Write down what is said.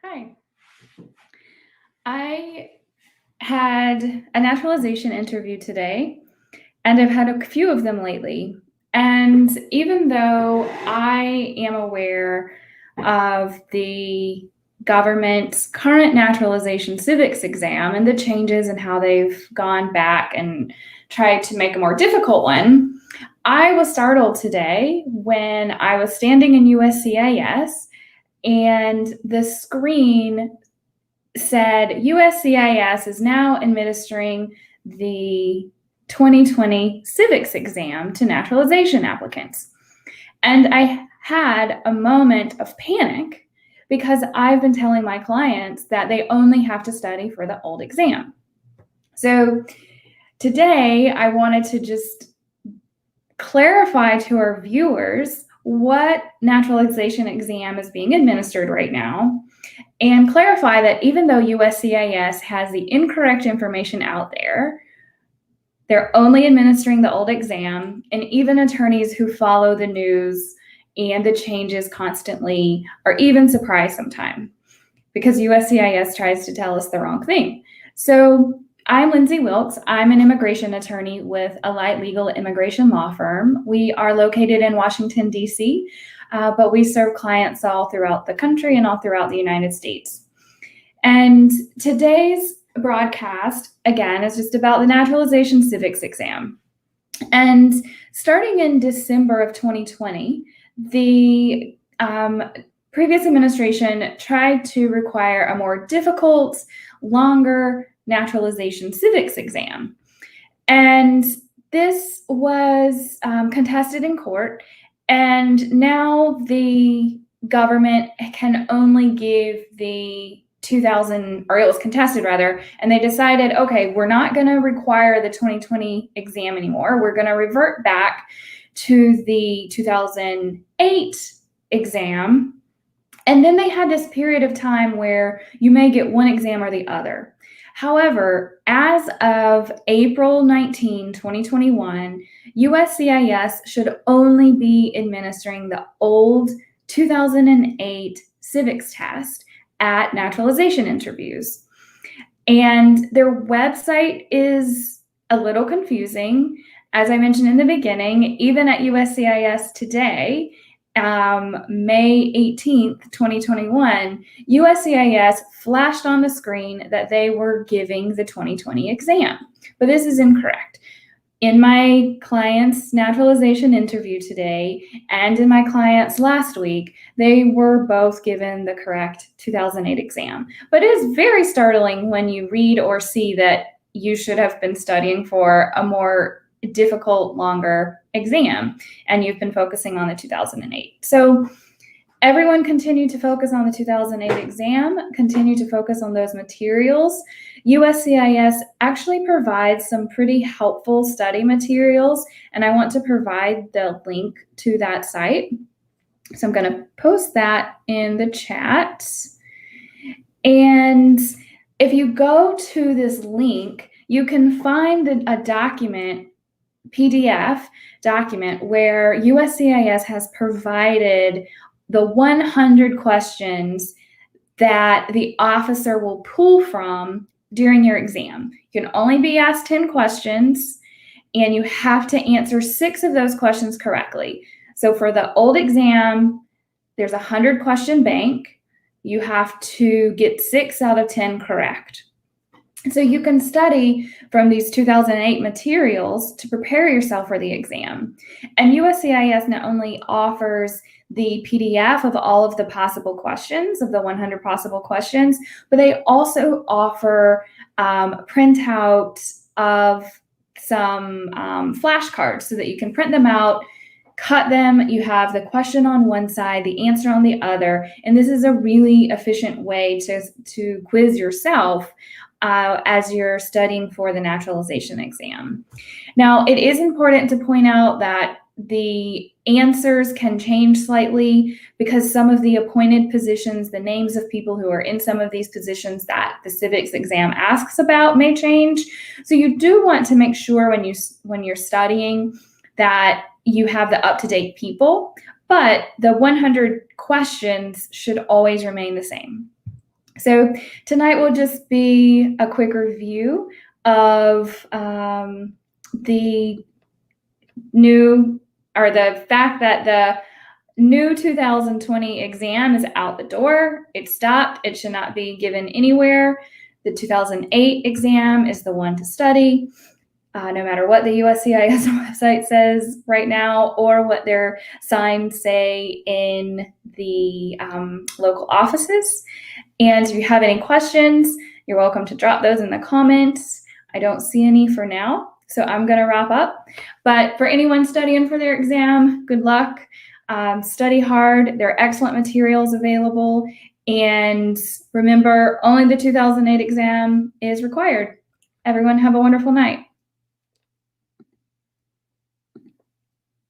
Hi. I had a naturalization interview today, and I've had a few of them lately. And even though I am aware of the government's current naturalization civics exam and the changes and how they've gone back and tried to make a more difficult one, I was startled today when I was standing in USCIS and the screen said USCIS is now administering the 2020 civics exam to naturalization applicants. And I had a moment of panic because I've been telling my clients that they only have to study for the old exam. So today I wanted to just clarify to our viewers what naturalization exam is being administered right now, and clarify that even though USCIS has the incorrect information out there, they're only administering the old exam, and even attorneys who follow the news and the changes constantly are even surprised sometimes because USCIS tries to tell us the wrong thing. So I'm Lindsay Wilkes. I'm an immigration attorney with Alight Legal Immigration Law Firm. We are located in Washington, D.C., but we serve clients all throughout the country and all throughout the United States. And today's broadcast, again, is just about the naturalization civics exam. And starting in December of 2020, the previous administration tried to require a more difficult, longer naturalization civics exam. And this was contested in court. And now the government can only give the 2000, or it was contested rather, and they decided, okay, we're not going to require the 2020 exam anymore. We're going to revert back to the 2008 exam. And then they had this period of time where you may get one exam or the other. However, as of April 19, 2021, USCIS should only be administering the old 2008 civics test at naturalization interviews. And their website is a little confusing. As I mentioned in the beginning, even at USCIS today, May 18th, 2021, USCIS flashed on the screen that they were giving the 2020 exam, but this is incorrect. In my client's naturalization interview today and in my client's last week, they were both given the correct 2008 exam. But it is very startling when you read or see that you should have been studying for a more difficult, longer exam, and you've been focusing on the 2008. So everyone continue to focus on the 2008 exam, continue to focus on those materials. USCIS actually provides some pretty helpful study materials, and I want to provide the link to that site. So I'm going to post that in the chat. And if you go to this link, you can find a document, PDF document, where USCIS has provided the 100 questions that the officer will pull from during your exam. You can only be asked 10 questions, and you have to answer 6 of those questions correctly. So for the old exam, there's a 100 question bank. You have to get 6 out of 10 correct. So you can study from these 2008 materials to prepare yourself for the exam. And USCIS not only offers the PDF of all of the possible questions, of the 100 possible questions, but they also offer printouts of some flashcards so that you can print them out, cut them, you have the question on one side, the answer on the other, and this is a really efficient way to quiz yourself as you're studying for the naturalization exam. Now, it is important to point out that the answers can change slightly because some of the appointed positions, the names of people who are in some of these positions that the civics exam asks about may change. So you do want to make sure when you're studying that you have the up-to-date people, but the 100 questions should always remain the same. So tonight will just be a quick review of the fact that the new 2020 exam is out the door. It stopped. It should not be given anywhere. The 2008 exam is the one to study. No matter what the USCIS website says right now or what their signs say in the local offices. And if you have any questions, you're welcome to drop those in the comments. I don't see any for now, so I'm going to wrap up. But for anyone studying for their exam, good luck. Study hard. There are excellent materials available. And remember, only the 2008 exam is required. Everyone have a wonderful night.